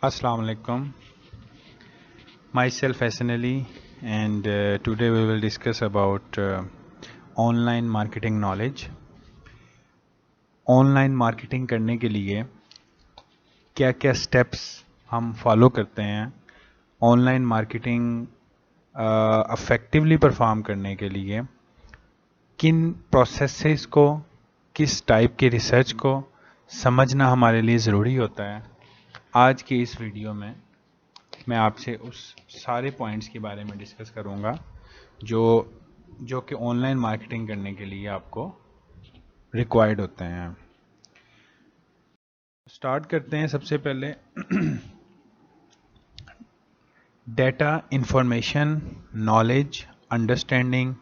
Assalamu alaikum. Myself Hassan Ali, and today we will discuss about online marketing knowledge. Online marketing करने के लिए क्या क्या steps हम फॉलो करते हैं, ऑनलाइन मार्केटिंग अफेक्टिवली परफॉर्म करने के लिए किन प्रोसेसेस को, किस टाइप के रिसर्च को समझना हमारे लिए ज़रूरी होता है। आज की इस वीडियो में मैं आपसे उस सारे पॉइंट्स के बारे में डिस्कस करूंगा जो कि ऑनलाइन मार्केटिंग करने के लिए आपको रिक्वायर्ड होते हैं। स्टार्ट करते हैं सबसे पहले data, information, knowledge, understanding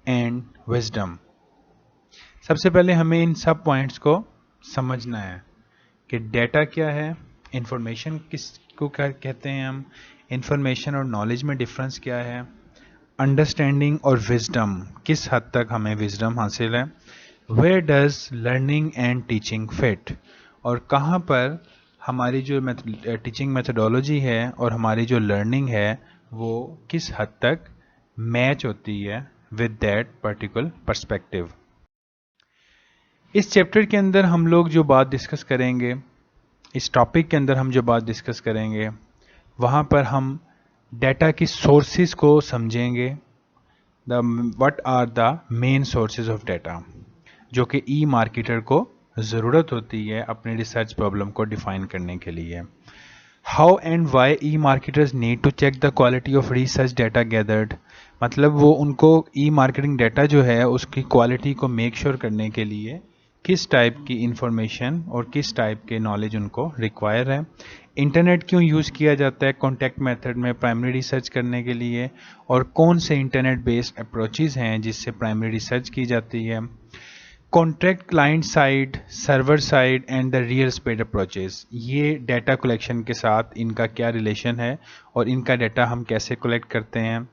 and wisdom. सबसे पहले हमें इन सब पॉइंट्स को समझना है कि डेटा क्या है, इंफॉर्मेशन किसको क्या कहते हैं हम, इंफॉर्मेशन और नॉलेज में डिफरेंस क्या है, अंडरस्टैंडिंग और विजडम, किस हद तक हमें विजडम हासिल है, where does learning and teaching fit, और कहाँ पर हमारी जो टीचिंग मेथडोलॉजी है और हमारी जो लर्निंग है वो किस हद तक मैच होती है विद दैट पर्टिकुलर पर्सपेक्टिव। इस चैप्टर के अंदर हम लोग जो बात डिस्कस करेंगे, इस टॉपिक के अंदर हम जो बात डिस्कस करेंगे, वहाँ पर हम डेटा की सोर्सेज को समझेंगे। What are the main sources of data जो कि ई मार्केटर को ज़रूरत होती है अपनी रिसर्च प्रॉब्लम को डिफाइन करने के लिए। How and why e marketers need to check the quality of research data gathered, मतलब वो उनको ई मार्केटिंग डेटा जो है उसकी क्वालिटी को मेक श्योर करने के लिए किस टाइप की इंफॉर्मेशन और किस टाइप के नॉलेज उनको रिक्वायर है। इंटरनेट क्यों यूज़ किया जाता है कॉन्टैक्ट मेथड में प्राइमरी रिसर्च करने के लिए, और कौन से इंटरनेट बेस्ड अप्रोचेस हैं जिससे प्राइमरी रिसर्च की जाती है। Contract client side, server side and the real space approaches, ये डेटा कलेक्शन के साथ इनका क्या रिलेशन है और इनका डेटा हम कैसे कलेक्ट करते हैं।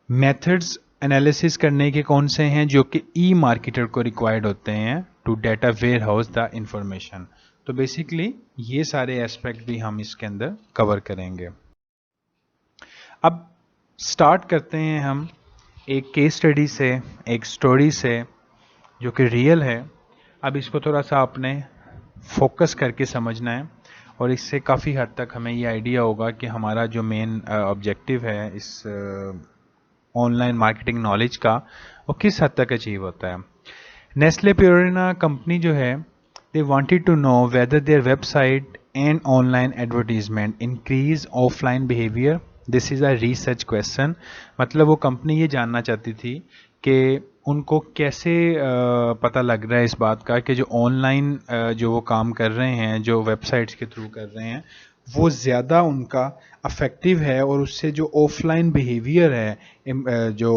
मेथड्स एनालिसिस करने के कौन से हैं जो कि ई मार्केटर को रिक्वायर्ड होते हैं to data warehouse the information. तो बेसिकली ये सारे एस्पेक्ट भी हम इसके अंदर कवर करेंगे। अब स्टार्ट करते हैं हम एक केस स्टडी से, एक स्टोरी से जो कि रियल है। अब इसको थोड़ा सा आपने फोकस करके समझना है और इससे काफ़ी हद तक हमें ये आइडिया होगा कि हमारा जो मेन ऑब्जेक्टिव है इस ऑनलाइन मार्केटिंग नॉलेज का वो किस हद तक अचीव होता है। नेस्ले प्योरिना कंपनी जो है, they wanted to know whether their website and online advertisement increase offline behaviour. This is a research question, मतलब वो कंपनी ये जानना चाहती थी कि उनको कैसे पता लग रहा है इस बात का कि जो ऑनलाइन जो वो काम कर रहे हैं, जो वेबसाइट्स के थ्रू कर रहे हैं, वो ज़्यादा उनका अफेक्टिव है और उससे जो ऑफलाइन बिहेवियर है जो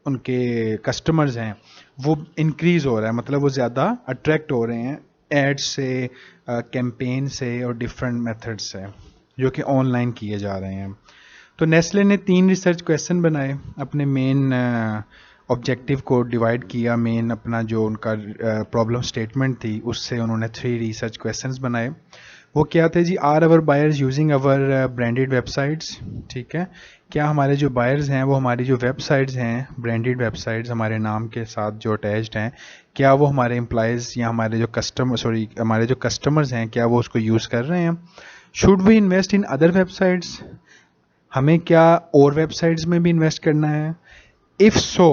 उनके कस्टमर्स हैं वो इंक्रीज हो रहा है, मतलब वो ज़्यादा अट्रैक्ट हो रहे हैं एड्स से, कैंपेन से और डिफरेंट मेथड्स से जो कि ऑनलाइन किए जा रहे हैं। तो नेस्ले ने 3 रिसर्च क्वेश्चन बनाए, अपने मेन ऑब्जेक्टिव को डिवाइड किया, मेन अपना जो उनका प्रॉब्लम स्टेटमेंट थी उससे उन्होंने 3 रिसर्च क्वेश्चंस बनाए। वो क्या थे जी, are our buyers using our branded websites, ठीक है, क्या हमारे जो बायर्स हैं वो हमारी जो वेबसाइट्स हैं, ब्रांडेड वेबसाइट्स हमारे नाम के साथ जो अटैच्ड हैं, क्या वो हमारे एम्प्लॉयज़ या हमारे जो हमारे जो कस्टमर्स हैं क्या वो उसको यूज़ कर रहे हैं। Should we invest in other websites, हमें क्या और वेबसाइट्स में भी इन्वेस्ट करना है। इफ़ सो,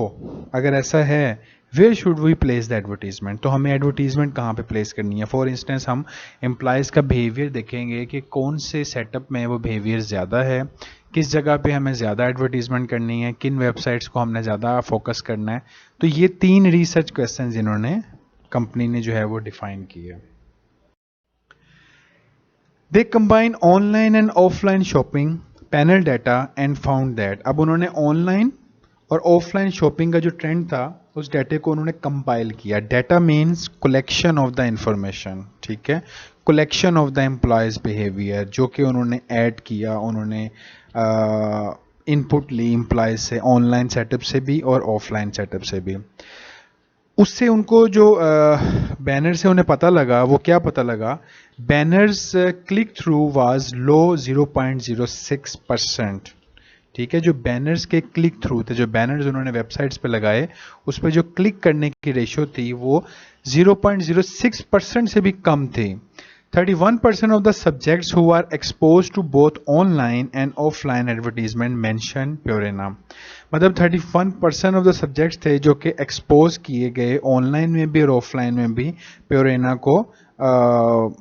अगर ऐसा है, where should we place the advertisement, तो हमें एडवर्टीजमेंट कहाँ पे प्लेस करनी है। फॉर इंस्टेंस हम एम्प्लॉयज़ का बिहेवियर देखेंगे कि कौन से सेटअप में वो बिहेवियर ज़्यादा है, किस जगह पे हमें ज़्यादा एडवर्टीजमेंट करनी है, किन वेबसाइट्स को हमने ज़्यादा फोकस करना है। तो ये 3 रिसर्च क्वेश्चन इन्होंने कंपनी ने जो है वो डिफाइन किए। They combine online and offline shopping panel data and found that, अब उन्होंने ऑनलाइन और ऑफलाइन शॉपिंग का जो ट्रेंड था उस डाटे को उन्होंने कंपाइल किया। Data means collection of the information, ठीक है, collection of the employees behaviour जो कि उन्होंने ऐड किया, उन्होंने इनपुट ली एम्प्लॉयज से, ऑनलाइन सेटअप से भी और ऑफलाइन सेटअप से भी। उससे उनको जो बैनर से उन्हें पता लगा, वो क्या पता लगा, banners click through was low 0.06%। ठीक है, जो बैनर्स के क्लिक थ्रू थे, जो बैनर्स उन्होंने वेबसाइट्स पे लगाए, उस पर जो क्लिक करने की रेशो थी वो 0.06% से भी कम थी। 31% of the subjects who are exposed to both online and offline advertisement mention Purina। मतलब 31% ऑफ द सब्जेक्ट्स थे जो कि एक्सपोज किए गए ऑनलाइन में भी और ऑफलाइन में भी प्योरेना को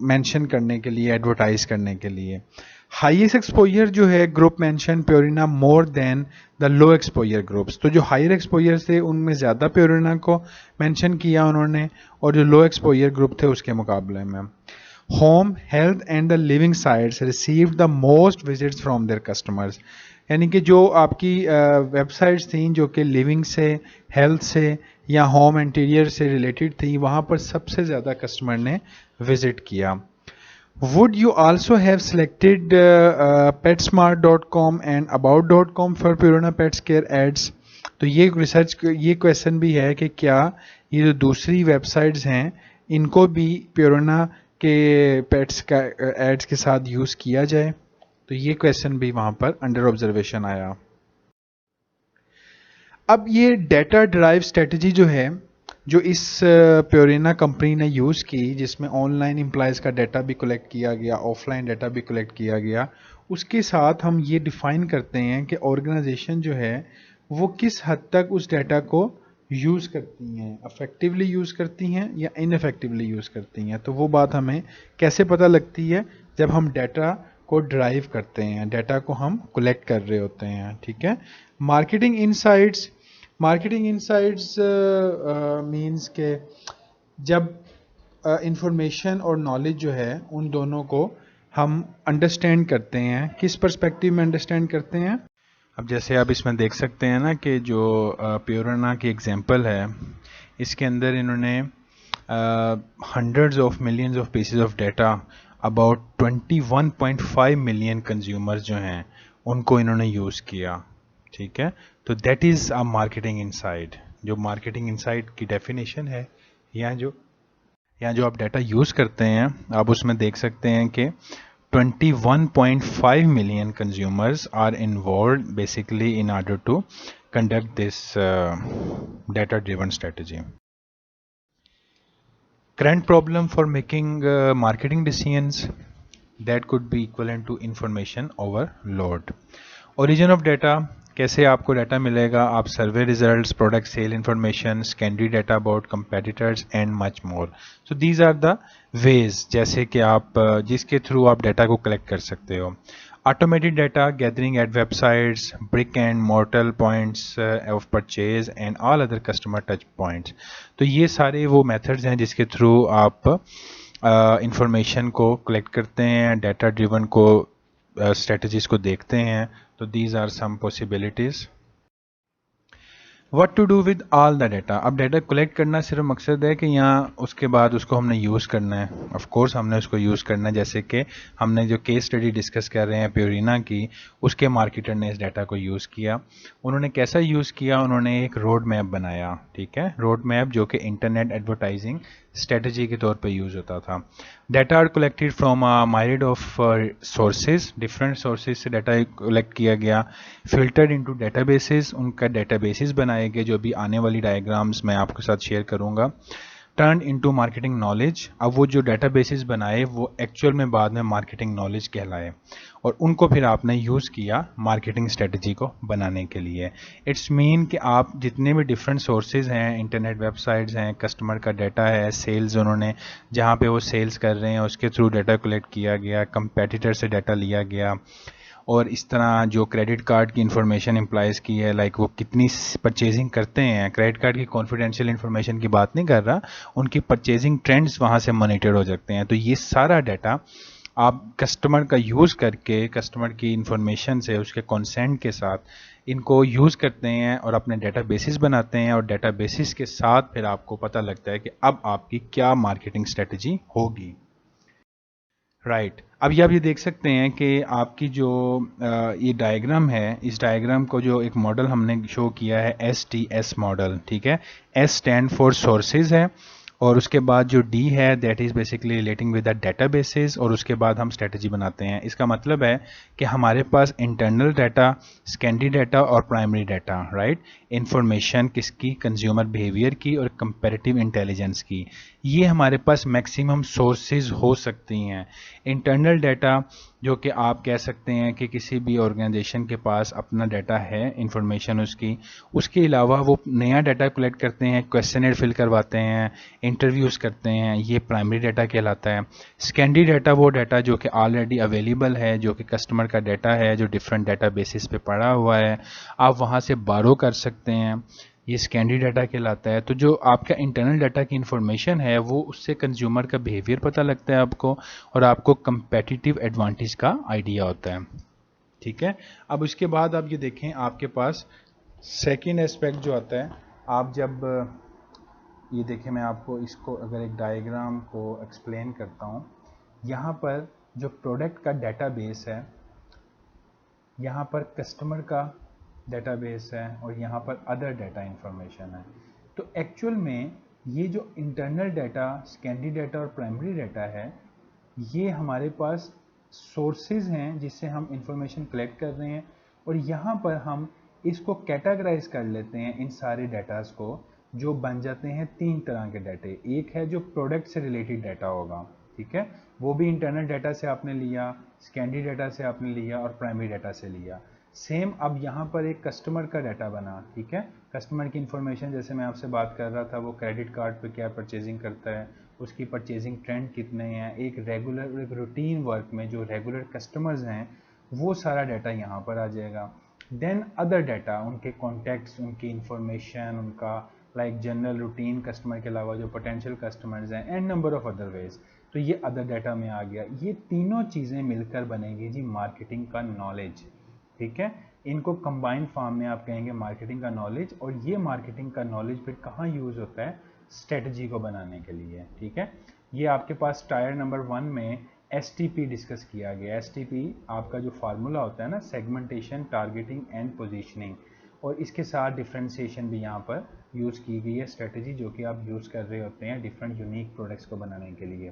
मेंशन करने के लिए, एडवर्टाइज करने के लिए। हाईएस्ट एक्सपोजर जो है group mention Purina more than the low exposure groups. तो जो हायर एक्सपोजर थे उनमें ज़्यादा प्योरिना को मेंशन किया उन्होंने, और जो लो एक्सपोजर ग्रुप थे उसके मुकाबले में। Home, health and the living sites received the most visits from their customers. यानी कि जो आपकी वेबसाइट्स थी जो कि लिविंग से, हेल्थ से या होम इंटीरियर से रिलेटेड थी, वहाँ पर सबसे ज़्यादा कस्टमर ने विजिट किया। Would you also have selected PetSmart.com and About.com for Purina Pets Care ads? तो ये रिसर्च, ये क्वेश्चन भी है कि क्या ये जो दूसरी वेबसाइट्स हैं इनको भी प्योरिना के पेट्स का एड्स के साथ यूज़ किया जाए? तो ये क्वेश्चन भी वहाँ पर अंडर ऑब्जर्वेशन आया। अब ये डेटा ड्राइव स्ट्रेटजी जो है, जो इस प्योरिना कंपनी ने यूज़ की, जिसमें ऑनलाइन एम्प्लॉयज़ का डाटा भी कलेक्ट किया गया, ऑफलाइन डाटा भी कलेक्ट किया गया, उसके साथ हम ये डिफ़ाइन करते हैं कि ऑर्गेनाइजेशन जो है वो किस हद तक उस डाटा को यूज़ करती हैं, अफेक्टिवली यूज़ करती हैं या इनफेक्टिवली यूज़ करती हैं। तो वो बात हमें कैसे पता लगती है? जब हम डाटा को ड्राइव करते हैं, डाटा को हम कलेक्ट कर रहे होते हैं। ठीक है, marketing insights. Marketing insights means के जब इंफॉर्मेशन और नॉलेज जो है उन दोनों को हम अंडरस्टैंड करते हैं, किस पर्सपेक्टिव में अंडरस्टैंड करते हैं? अब जैसे आप इसमें देख सकते हैं ना कि जो प्योरिना की एग्जांपल है, इसके अंदर इन्होंने hundreds of millions of pieces of data about 21.5 million consumers जो हैं उनको इन्होंने यूज़ किया। ठीक है, तो that is a marketing insight. जो मार्केटिंग इनसाइट की डेफिनेशन है, यहाँ जो आप डाटा यूज़ करते हैं, आप उसमें देख सकते हैं कि 21.5 million consumers are involved basically in order to conduct this data-driven strategy. Current problem for making marketing decisions that could be equivalent to information overload. Origin of data, कैसे आपको डाटा मिलेगा? आप survey results, product sale information, secondary data about competitors and much more. So these are the ways जैसे कि आप जिसके through आप data को कलेक्ट कर सकते हो। Automated data gathering at websites, brick and mortar points of purchase and all other customer touch points. तो ये सारे वो मेथड्स हैं जिसके थ्रू आप इंफॉर्मेशन को कलेक्ट करते हैं, डाटा ड्रिवन को स्ट्रेटजीज को देखते हैं। तो these are some possibilities. What to do with all the data. अब डाटा कलेक्ट करना सिर्फ मकसद है कि यहाँ उसके बाद उसको हमने यूज़ करना है। ऑफ कोर्स हमने उसको यूज़ करना है, जैसे कि हमने जो केस स्टडी डिस्कस कर रहे हैं प्योरिना की, उसके मार्केटर ने इस डाटा को यूज़ किया। उन्होंने कैसा यूज़ किया? उन्होंने एक रोड मैप बनाया। ठीक है, रोड मैप जो कि इंटरनेट एडवर्टाइजिंग स्ट्रेटजी के तौर पे यूज़ होता था। Data are collected from a myriad of sources, different sources से डाटा कलेक्ट किया गया, फिल्टर्ड इनटू डेटाबेसेस, उनका डेटाबेसेस बनाए गए जो भी आने वाली डायग्राम्स मैं आपके साथ शेयर करूंगा। टर्न इनटू मार्केटिंग नॉलेज, अब वो जो डेटाबेसेस बनाए वो एक्चुअल में बाद में मार्केटिंग नॉलेज कहलाए और उनको फिर आपने यूज़ किया मार्केटिंग स्ट्रेटजी को बनाने के लिए। इट्स मीन कि आप जितने भी डिफरेंट सोर्सेज हैं, इंटरनेट वेबसाइट्स हैं, कस्टमर का डाटा है, सेल्स उन्होंने जहाँ पे वो सेल्स कर रहे हैं उसके थ्रू डाटा कलेक्ट किया गया, कंपेटिटर से डाटा लिया गया, और इस तरह जो क्रेडिट कार्ड की इंफॉर्मेशन एम्प्लॉयज़ की है, लाइक वो कितनी परचेजिंग करते हैं, क्रेडिट कार्ड की कॉन्फिडेंशियल इंफॉर्मेशन की बात नहीं कर रहा, उनकी परचेजिंग ट्रेंड्स वहाँ से मॉनिटर हो सकते हैं। तो ये सारा डाटा आप कस्टमर का यूज़ करके, कस्टमर की इंफॉर्मेशन से, उसके कंसेंट के साथ इनको यूज़ करते हैं और अपने डाटा बेसिस बनाते हैं, और डाटा बेसिस के साथ फिर आपको पता लगता है कि अब आपकी क्या मार्केटिंग स्ट्रेटजी होगी। राइट अब आप ये देख सकते हैं कि आपकी जो ये डायग्राम है, इस डायग्राम को जो एक मॉडल हमने शो किया है STS मॉडल, ठीक है। S स्टैंड फॉर सोर्सेज है, और उसके बाद जो D है that is basically relating with the databases, और उसके बाद हम स्ट्रेटजी बनाते हैं। इसका मतलब है कि हमारे पास इंटरनल डाटा, सेकेंडरी डाटा और प्राइमरी डाटा, राइट। इंफॉर्मेशन किसकी, कंज्यूमर बिहेवियर की और कंपैरेटिव इंटेलिजेंस की, ये हमारे पास मैक्सिमम सोर्सेज हो सकती हैं। इंटरनल डाटा जो कि आप कह सकते हैं कि किसी भी ऑर्गेनाइजेशन के पास अपना डाटा है, इंफॉर्मेशन उसकी, उसके अलावा वो नया डाटा कलेक्ट करते हैं, क्वेश्चनर फिल करवाते हैं, इंटरव्यूज़ करते हैं, ये प्राइमरी डाटा कहलाता है। सेकेंडरी डाटा वो डाटा जो कि ऑलरेडी अवेलेबल है, जो कि कस्टमर का डाटा है, जो डिफरेंट डाटा बेसिस पे पड़ा हुआ है, आप वहाँ से बारो कर सकते हैं, ये सेकेंडरी डाटा कहलाता है। तो जो आपका इंटरनल डाटा की इंफॉर्मेशन है वो उससे कंज्यूमर का बिहेवियर पता लगता है आपको, और आपको कंपेटिटिव एडवांटेज का आइडिया होता है, ठीक है। अब उसके बाद आप ये देखें, आपके पास सेकेंड एस्पेक्ट जो आता है, आप जब ये देखें, मैं आपको इसको अगर एक डायग्राम को एक्सप्लेन करता हूँ, यहाँ पर जो प्रोडक्ट का डेटाबेस है, यहाँ पर कस्टमर का डेटाबेस है, और यहाँ पर अदर डाटा इंफॉर्मेशन है। तो एक्चुअल में ये जो इंटरनल डाटा, सेकेंडरी डाटा और प्राइमरी डाटा है, ये हमारे पास सोर्सेज हैं जिससे हम इंफॉर्मेशन कलेक्ट कर रहे हैं, और यहाँ पर हम इसको कैटेगराइज कर लेते हैं इन सारे डाटाज को, जो बन जाते हैं तीन तरह के डाटे। एक है जो प्रोडक्ट से रिलेटेड डाटा होगा, ठीक है, वो भी इंटरनल डाटा से आपने लिया, सेकेंडरी डाटा से आपने लिया और प्राइमरी डाटा से लिया। सेम अब यहाँ पर एक कस्टमर का डाटा बना, ठीक है, कस्टमर की इंफॉर्मेशन, जैसे मैं आपसे बात कर रहा था, वो क्रेडिट कार्ड पे क्या परचेजिंग करता है, उसकी परचेजिंग ट्रेंड कितने हैं, एक रेगुलर, एक रूटीन वर्क में जो रेगुलर कस्टमर्स हैं, वो सारा डाटा यहाँ पर आ जाएगा। देन अदर डाटा, उनके कॉन्टैक्ट्स, उनकी इंफॉर्मेशन, उनका लाइक जनरल रूटीन कस्टमर के अलावा जो पोटेंशियल कस्टमर्स हैं, and number of other ways, तो ये अदर डाटा में आ गया। ये तीनों चीज़ें मिलकर बनेगी जी मार्केटिंग का नॉलेज, ठीक है। इनको कंबाइंड फॉर्म में आप कहेंगे मार्केटिंग का नॉलेज, और ये मार्केटिंग का नॉलेज फिर कहाँ यूज़ होता है, स्ट्रेटजी को बनाने के लिए, ठीक है। ये आपके पास टायर नंबर 1 में STP डिस्कस किया गया। STP आपका जो फार्मूला होता है ना, सेगमेंटेशन, टारगेटिंग एंड पोजीशनिंग, और इसके साथ डिफ्रेंशिएशन भी यहाँ पर यूज़ की गई है स्ट्रेटजी, जो कि आप यूज़ कर रहे होते हैं डिफरेंट यूनिक प्रोडक्ट्स को बनाने के लिए।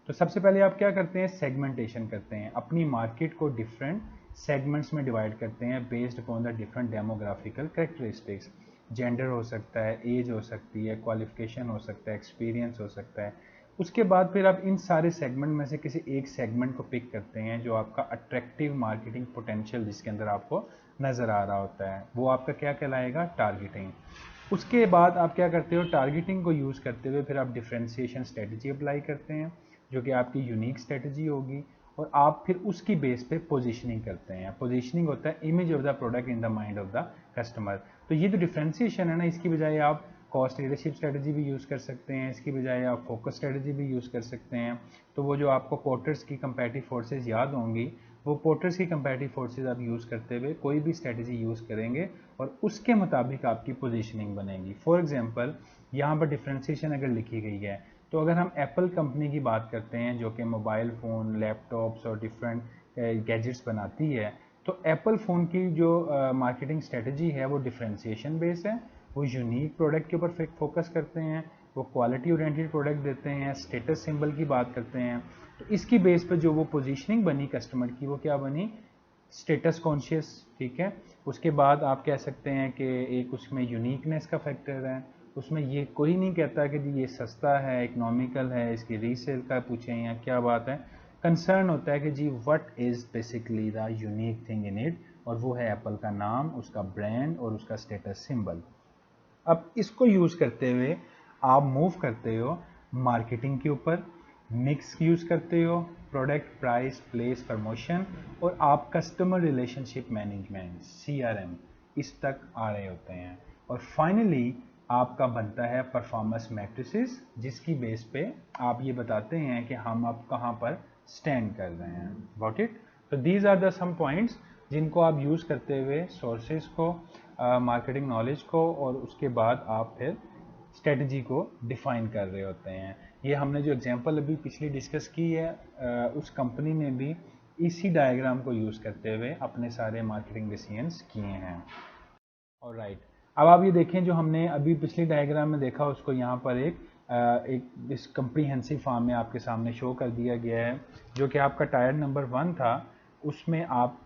तो सबसे पहले आप क्या करते हैं, सेगमेंटेशन करते हैं, अपनी मार्केट को डिफरेंट सेगमेंट्स में डिवाइड करते हैं based upon the different demographical characteristics. Gender हो सकता है, एज हो सकती है, क्वालिफिकेशन हो सकता है, एक्सपीरियंस हो सकता है। उसके बाद फिर आप इन सारे सेगमेंट में से किसी एक सेगमेंट को पिक करते हैं जो आपका अट्रैक्टिव मार्केटिंग पोटेंशियल जिसके अंदर आपको नज़र आ रहा होता है, वो आपका क्या कहलाएगा, टारगेटिंग। उसके बाद आप क्या करते हो, टारगेटिंग को यूज़ करते हुए फिर आप डिफरेंशिएशन स्ट्रेटजी अप्लाई करते हैं, जो कि आपकी यूनिक स्ट्रेटजी होगी, और आप फिर उसकी बेस पे पोजीशनिंग करते हैं। पोजीशनिंग होता है image of the product in the mind of the customer. तो ये जो डिफरेंशिएशन है ना, इसकी बजाय आप कॉस्ट लीडरशिप स्ट्रेटजी भी यूज़ कर सकते हैं, इसकी बजाय आप फोकस स्ट्रेटजी भी यूज़ कर सकते हैं। तो वो जो आपको पोर्टर्स की कंपैरेटिव फोर्सेज याद होंगी, वो पोर्टर्स की कंपैरेटिव फोर्सेज आप यूज़ करते हुए कोई भी स्ट्रेटजी यूज़ करेंगे, और उसके मुताबिक आपकी पोजीशनिंग बनेगी। फॉर एग्जांपल, यहाँ पर डिफरेंशिएशन अगर लिखी गई है, तो अगर हम एप्पल कंपनी की बात करते हैं जो कि मोबाइल फ़ोन, लैपटॉप्स और डिफरेंट गैजेट्स बनाती है, तो एप्पल फ़ोन की जो मार्केटिंग स्ट्रेटजी है वो डिफरेंशिएशन बेस है, वो यूनिक प्रोडक्ट के ऊपर फोकस करते हैं, वो क्वालिटी ओरिएंटेड प्रोडक्ट देते हैं, स्टेटस सिंबल की बात करते हैं। तो इसकी बेस पर जो वो पोजीशनिंग बनी कस्टमर की, वो क्या बनी, स्टेटस कॉन्शियस, ठीक है। उसके बाद आप कह सकते हैं कि एक उसमें यूनिकनेस का फैक्टर है, उसमें ये कोई नहीं कहता कि जी ये सस्ता है, इकोनॉमिकल है, इसकी रीसेल का पूछें या क्या बात है, कंसर्न होता है कि जी what is basically the unique thing in it, और वो है एप्पल का नाम, उसका ब्रांड और उसका स्टेटस सिंबल। अब इसको यूज़ करते हुए आप मूव करते हो मार्केटिंग के ऊपर, मिक्स यूज़ करते हो, प्रोडक्ट, प्राइस, प्लेस, प्रमोशन, और आप कस्टमर रिलेशनशिप मैनेजमेंट CRM इस तक आ रहे होते हैं, और फाइनली आपका बनता है परफॉर्मेंस मैट्रिसेस, जिसकी बेस पे आप ये बताते हैं कि हम अब कहाँ पर स्टैंड कर रहे हैं। Got it. तो these are the some points जिनको आप यूज़ करते हुए सोर्सेज को, मार्केटिंग नॉलेज को, और उसके बाद आप फिर स्ट्रेटजी को डिफाइन कर रहे होते हैं। ये हमने जो एग्जांपल अभी पिछली डिस्कस की है उस कंपनी ने भी इसी डायग्राम को यूज़ करते हुए अपने सारे मार्केटिंग डिसीजंस किए हैं। ऑलराइट, अब आप ये देखें जो हमने अभी पिछली डायग्राम में देखा उसको यहाँ पर एक इस कम्प्रीहेंसिव फॉर्म में आपके सामने शो कर दिया गया है, जो कि आपका टायर नंबर 1 था। उसमें आप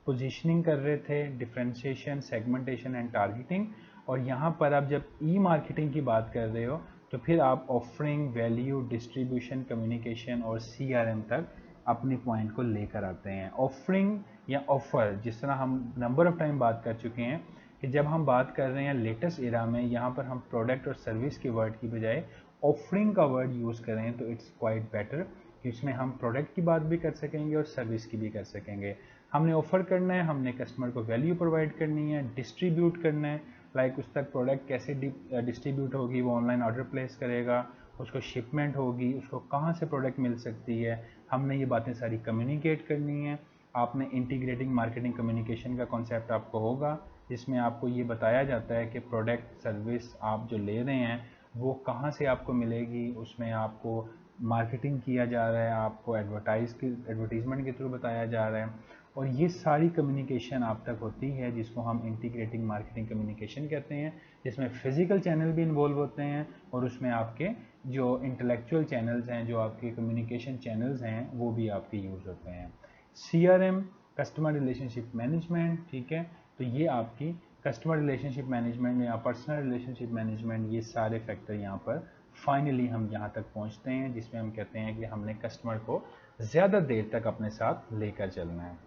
पोजीशनिंग कर रहे थे, डिफरेंशिएशन, सेगमेंटेशन एंड टारगेटिंग, और यहाँ पर आप जब ई मार्केटिंग की बात कर रहे हो तो फिर आप ऑफरिंग, वैल्यू, डिस्ट्रीब्यूशन, कम्युनिकेशन और CRM तक अपने पॉइंट को लेकर आते हैं। ऑफरिंग या ऑफर, जिस तरह हम नंबर ऑफ टाइम बात कर चुके हैं कि जब हम बात कर रहे हैं लेटेस्ट एरा में, यहाँ पर हम प्रोडक्ट और सर्विस के वर्ड की बजाय ऑफरिंग का वर्ड यूज़ करें तो इट्स क्वाइट बेटर, कि इसमें हम प्रोडक्ट की बात भी कर सकेंगे और सर्विस की भी कर सकेंगे। हमने ऑफर करना है, हमने कस्टमर को वैल्यू प्रोवाइड करनी है, डिस्ट्रीब्यूट करना है, लाइक उस तक प्रोडक्ट कैसे डिस्ट्रीब्यूट होगी, वो ऑनलाइन ऑर्डर प्लेस करेगा, उसको शिपमेंट होगी, उसको कहाँ से प्रोडक्ट मिल सकती है, हमने ये बातें सारी कम्युनिकेट करनी है। आपने इंटीग्रेटिंग मार्केटिंग कम्युनिकेशन का कॉन्सेप्ट आपको होगा, जिसमें आपको ये बताया जाता है कि प्रोडक्ट सर्विस आप जो ले रहे हैं वो कहाँ से आपको मिलेगी, उसमें आपको मार्केटिंग किया जा रहा है, आपको एडवर्टीजमेंट के थ्रू बताया जा रहा है, और ये सारी कम्युनिकेशन आप तक होती है जिसको हम इंटीग्रेटिंग मार्केटिंग कम्युनिकेशन कहते हैं, जिसमें फिजिकल चैनल भी इन्वॉल्व होते हैं और उसमें आपके जो इंटेलेक्चुअल चैनल्स हैं, जो आपके कम्युनिकेशन चैनल्स हैं, वो भी आपके यूज़ होते हैं। CRM, कस्टमर रिलेशनशिप मैनेजमेंट, ठीक है, तो ये आपकी कस्टमर रिलेशनशिप मैनेजमेंट या पर्सनल रिलेशनशिप मैनेजमेंट, ये सारे फैक्टर यहाँ पर फाइनली हम यहाँ तक पहुँचते हैं जिसमें हम कहते हैं कि हमने कस्टमर को ज़्यादा देर तक अपने साथ लेकर चलना है।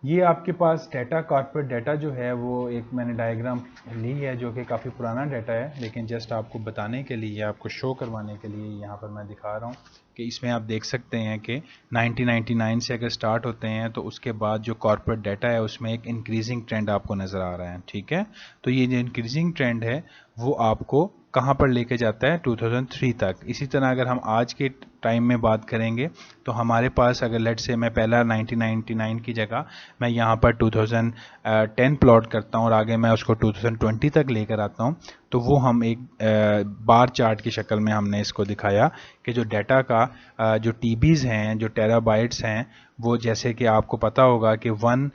ये आपके पास डाटा, कॉर्पोरेट डाटा जो है वो एक मैंने डायग्राम ली है जो कि काफ़ी पुराना डाटा है, लेकिन जस्ट आपको बताने के लिए, आपको शो करवाने के लिए यहाँ पर मैं दिखा रहा हूँ कि इसमें आप देख सकते हैं कि 1999 से अगर स्टार्ट होते हैं तो उसके बाद जो कॉर्पोरेट डाटा है उसमें एक इंक्रीजिंग ट्रेंड आपको नज़र आ रहा है, ठीक है। तो ये जो इंक्रीजिंग ट्रेंड है वो आपको कहाँ पर लेके जाता है, 2003 तक। इसी तरह अगर हम आज के टाइम में बात करेंगे तो हमारे पास, अगर लेट से मैं पहला 1999 की जगह मैं यहाँ पर 2010 प्लॉट करता हूँ और आगे मैं उसको 2020 तक लेकर आता हूँ, तो वो हम एक बार चार्ट की शक्ल में हमने इसको दिखाया कि जो डाटा का जो TBs हैं, जो टेराबाइट्स हैं, वो जैसे कि आपको पता होगा कि 1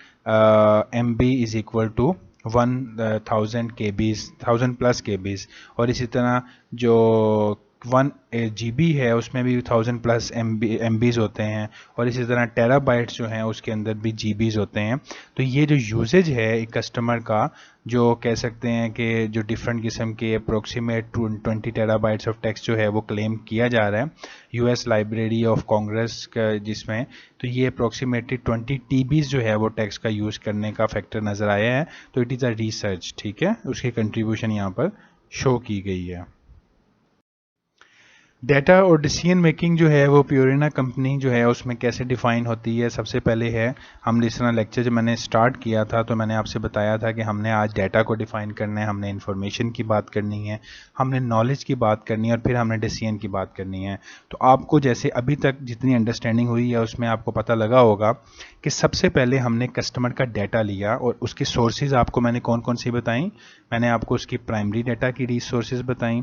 MB is equal to 1000 KBs, 1000+ KBs, और इसी तरह जो 1 GB है उसमें भी 1000+ MBs होते हैं, और इसी तरह टेराबाइट्स जो हैं उसके अंदर भी GBs होते हैं। तो ये जो यूजेज है एक कस्टमर का, जो कह सकते हैं कि जो डिफरेंट किस्म के अप्रोक्सीमेट 20 टेराबाइट्स ऑफ टेक्स्ट जो है वो क्लेम किया जा रहा है US लाइब्रेरी ऑफ कांग्रेस का, जिसमें तो ये अप्रोक्सीमेटली 20 TBs जो है वो टेक्स्ट का यूज़ करने का फैक्टर नज़र आया है। तो इट इज़ अ रिसर्च, ठीक है, उसकी कंट्रीब्यूशन यहाँ पर शो की गई है। डाटा और डिसीजन मेकिंग जो है वो प्योरिना कंपनी जो है उसमें कैसे डिफाइन होती है। सबसे पहले है, हम जिस तरह लेक्चर जब मैंने स्टार्ट किया था तो मैंने आपसे बताया था कि हमने आज डाटा को डिफाइन करना है, हमने इन्फॉर्मेशन की बात करनी है, हमने नॉलेज की बात करनी है, और फिर हमने डिसीजन की बात करनी है। तो आपको जैसे अभी तक जितनी अंडरस्टैंडिंग हुई है उसमें आपको पता लगा होगा कि सबसे पहले हमने कस्टमर का डाटा लिया और उसकी सोर्सेज आपको मैंने कौन कौन सी बताई। मैंने आपको उसकी प्राइमरी डाटा की रिसोर्सेज बताई,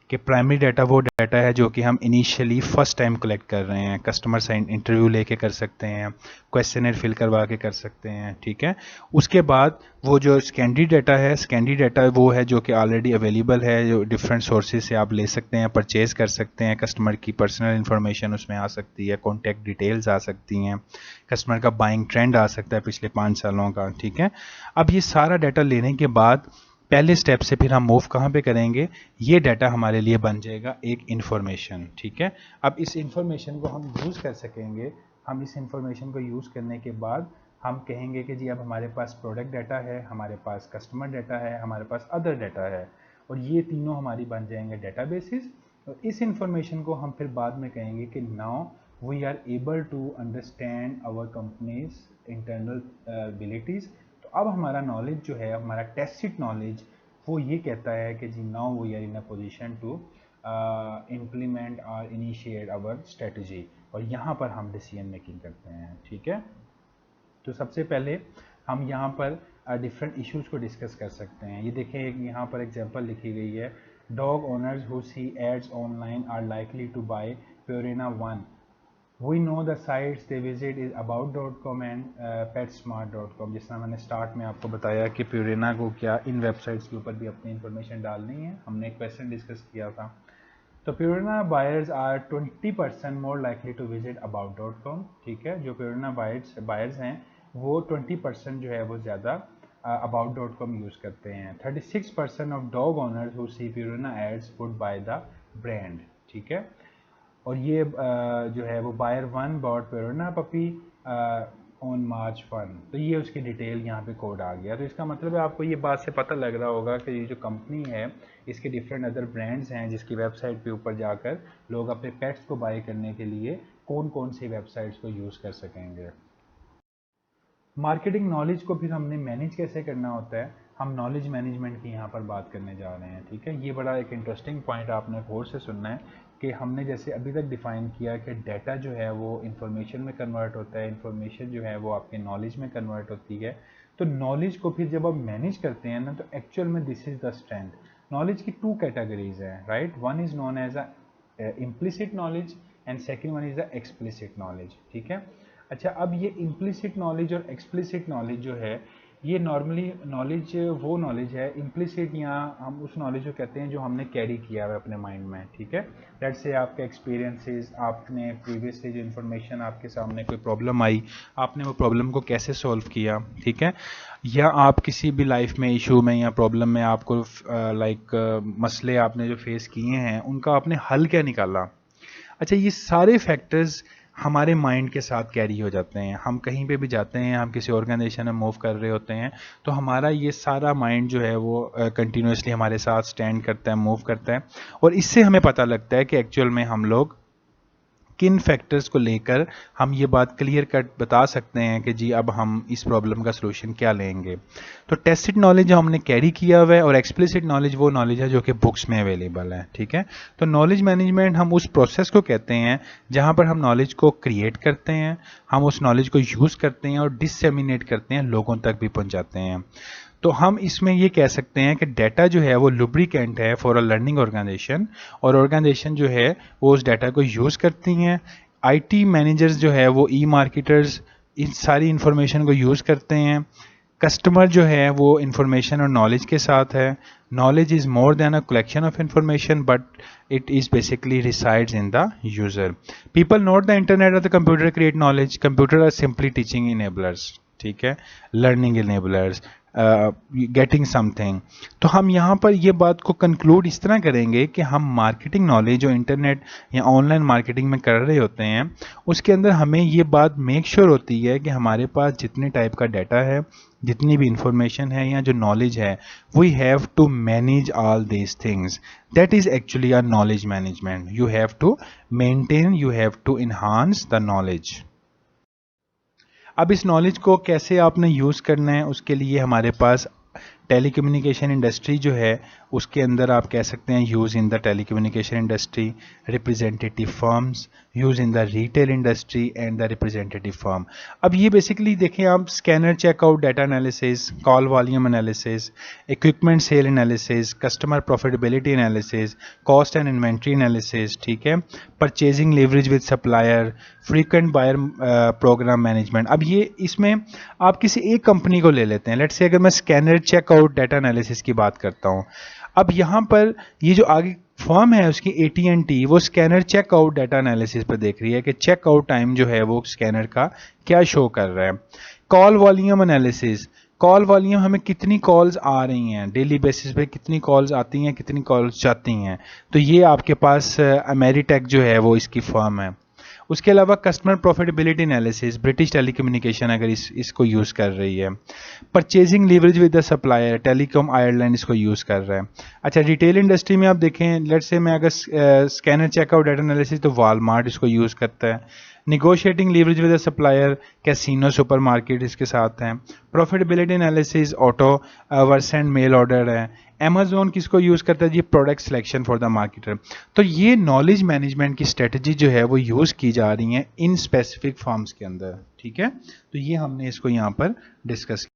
कि प्राइमरी डाटा वो डाटा है जो कि हम इनिशियली फर्स्ट टाइम कलेक्ट कर रहे हैं, कस्टमर से इंटरव्यू लेके कर सकते हैं, क्वेश्चनर फिल करवा के कर सकते हैं, ठीक है। उसके बाद वो जो सेकेंडरी डाटा है, सेकेंडरी डाटा वो है जो कि ऑलरेडी अवेलेबल है, जो डिफरेंट सोर्सेज से आप ले सकते हैं, परचेज कर सकते हैं, कस्टमर की पर्सनल इन्फॉर्मेशन उसमें आ सकती है, कॉन्टैक्ट डिटेल्स आ सकती हैं, कस्टमर का बाइंग ट्रेंड आ सकता है पिछले 5 सालों का, ठीक है। अब ये सारा डाटा लेने के बाद पहले स्टेप से फिर हम मूव कहाँ पे करेंगे, ये डाटा हमारे लिए बन जाएगा एक इन्फॉर्मेशन, ठीक है। अब इस इन्फॉर्मेशन को हम यूज़ कर सकेंगे। हम इस इन्फॉर्मेशन को यूज़ करने के बाद हम कहेंगे कि जी अब हमारे पास प्रोडक्ट डाटा है, हमारे पास कस्टमर डाटा है, हमारे पास अदर डाटा है, और ये तीनों हमारी बन जाएंगे डेटाबेसेस। और इस इन्फॉर्मेशन को हम फिर बाद में कहेंगे कि now we are able to understand our companies internal abilities. तो अब हमारा नॉलेज जो है, हमारा टेसिट नॉलेज, वो ये कहता है कि जी now we are in a position to implement और इनिशिएट आवर स्ट्रेटजी, और यहाँ पर हम डिसीजन मेकिंग करते हैं, ठीक है। तो सबसे पहले हम यहाँ पर डिफरेंट इश्यूज़ को डिस्कस कर सकते हैं। ये देखें, एक यहाँ पर एग्जांपल लिखी गई है, Dog owners who see ads online are likely to buy Purina 1. We know the sites they visit is about.com and petsmart.com. जिस तरह मैंने स्टार्ट में आपको बताया कि प्यूरिना को क्या इन वेबसाइट्स के ऊपर भी अपनी इंफॉर्मेशन डालनी है, हमने एक क्वेश्चन डिस्कस किया था। तो Purina buyers are 20% more likely to visit about.com। ठीक है, जो प्यूरिना बायर्स हैं वो 20% जो है वो ज़्यादा about.com यूज़ करते हैं। 36% of dog owners who see Purina ads would buy the brand. ठीक है, और ये जो है वो buyer 1 bought Purina puppy on March 1। तो ये उसकी डिटेल यहाँ पे कोड आ गया। तो इसका मतलब है आपको ये बात से पता लग रहा होगा कि ये जो कंपनी है इसके डिफरेंट अदर ब्रांड्स हैं जिसकी वेबसाइट पे ऊपर जाकर लोग अपने पेट्स को बाय करने के लिए कौन कौन सी वेबसाइट्स को यूज़ कर सकेंगे। मार्केटिंग नॉलेज को फिर हमने मैनेज कैसे करना होता है, हम नॉलेज मैनेजमेंट की यहाँ पर बात करने जा रहे हैं। ठीक है, ये बड़ा एक इंटरेस्टिंग पॉइंट आपने गौर से सुनना है कि हमने जैसे अभी तक डिफाइन किया कि डाटा जो है वो इंफॉर्मेशन में कन्वर्ट होता है, इंफॉर्मेशन जो है वो आपके नॉलेज में कन्वर्ट होती है। तो नॉलेज को फिर जब आप मैनेज करते हैं ना, तो एक्चुअल में this is the strength. Knowledge की 2 कैटेगरीज हैं, right. One is known as a implicit knowledge and second one is the explicit knowledge. ठीक है, अच्छा, अब ये इम्प्लिसिट नॉलेज और एक्सप्लिसिट नॉलेज जो है ये नॉर्मली नॉलेज वो नॉलेज है, इम्प्लिसिट या हम उस नॉलेज को कहते हैं जो हमने कैरी किया है अपने माइंड में। ठीक है, लेट्स से आपके एक्सपीरियंसेस, आपने प्रीवियसली जो इन्फॉर्मेशन आपके सामने कोई प्रॉब्लम आई, आपने वो प्रॉब्लम को कैसे सॉल्व किया। ठीक है, या आप किसी भी लाइफ में इशू में या प्रॉब्लम में आपको मसले आपने जो फेस किए हैं उनका आपने हल क्या निकाला। अच्छा, ये सारे फैक्टर्स हमारे माइंड के साथ कैरी हो जाते हैं। हम कहीं पे भी जाते हैं, हम किसी ऑर्गेनाइजेशन में मूव कर रहे होते हैं तो हमारा ये सारा माइंड जो है वो कंटिन्यूसली हमारे साथ स्टैंड करता है, मूव करता है, और इससे हमें पता लगता है कि एक्चुअल में हम लोग किन फैक्टर्स को लेकर हम ये बात क्लियर कट बता सकते हैं कि जी अब हम इस प्रॉब्लम का सलूशन क्या लेंगे। तो टेसिट नॉलेज जो हमने कैरी किया हुआ है और एक्सप्लिसिट नॉलेज वो नॉलेज है जो कि बुक्स में अवेलेबल है। ठीक है, तो नॉलेज मैनेजमेंट हम उस प्रोसेस को कहते हैं जहां पर हम नॉलेज को क्रिएट करते हैं, हम उस नॉलेज को यूज़ करते हैं और डिससेमिनेट करते हैं, लोगों तक भी पहुंचाते हैं। तो हम इसमें ये कह सकते हैं कि डाटा जो है वो लुब्रिकेंट है फॉर अ लर्निंग ऑर्गेनाइजेशन, और ऑर्गेनाइजेशन जो है वो उस डाटा को यूज़ करती हैं। आईटी मैनेजर्स जो है वो ई मार्केटर्स इन सारी इंफॉर्मेशन को यूज़ करते हैं। कस्टमर जो है वो इंफॉर्मेशन और नॉलेज के साथ है। Knowledge is more than a collection of information but it is basically resides in the user. People not the internet और the computer create knowledge, computer are simply teaching enablers. ठीक है, learning enablers, getting something. तो हम यहाँ पर ये बात को कंक्लूड इस तरह करेंगे कि हम मार्केटिंग नॉलेज जो इंटरनेट या ऑनलाइन मार्केटिंग में कर रहे होते हैं उसके अंदर हमें ये बात मेक श्योर होती है कि हमारे पास जितने टाइप का डाटा है, जितनी भी इंफॉर्मेशन है या जो नॉलेज है, we have to manage all these things. That is actually a knowledge management. You have to maintain, you have to enhance the knowledge. अब इस नॉलेज को कैसे आपने यूज़ करना है, उसके लिए हमारे पास टेलीकम्युनिकेशन इंडस्ट्री जो है उसके अंदर आप कह सकते हैं use in the telecommunication industry, representative firms, use in the retail industry and the representative firm. अब ये बेसिकली देखें आप, scanner checkout data analysis, call volume analysis, equipment sale analysis, customer profitability analysis, cost and inventory analysis. ठीक है, purchasing leverage with supplier, frequent buyer program management. अब ये इसमें आप किसी एक कंपनी को ले लेते हैं, लेट्स से अगर मैं स्कैनर चेकआउट डाटा एनालिसिस की बात करता हूँ। अब यहाँ पर ये जो आगे फर्म है उसकी AT&T, वो स्कैनर चेकआउट डाटा एनालिसिस पर देख रही है कि चेकआउट टाइम जो है वो स्कैनर का क्या शो कर रहा है। Call volume analysis, call volume हमें कितनी कॉल्स आ रही हैं डेली बेसिस पे, कितनी कॉल्स आती हैं, कितनी कॉल्स जाती हैं। तो ये आपके पास अमेरिटेक जो है वो इसकी फर्म है। उसके अलावा customer profitability analysis, British telecommunication अगर इसको यूज़ कर रही है। Purchasing leverage with the supplier, telecom Ireland इसको यूज़ कर रहा है। अच्छा, रिटेल इंडस्ट्री में आप देखें, लेट्स से मैं अगर स्कैनर चेकआउट डाटा एनालिसिस, तो वॉलमार्ट इसको यूज़ करता है। Negotiating leverage with the supplier, Casino supermarket इसके साथ हैं। Profitability analysis, Otto Versand mail order है। अमेजोन किसको यूज़ करता है जी, product selection for the marketer. तो ये नॉलेज मैनेजमेंट की स्ट्रेटजी जो है वो यूज़ की जा रही है इन स्पेसिफिक फॉर्म्स के अंदर। ठीक है, तो ये हमने इसको यहाँ पर डिस्कस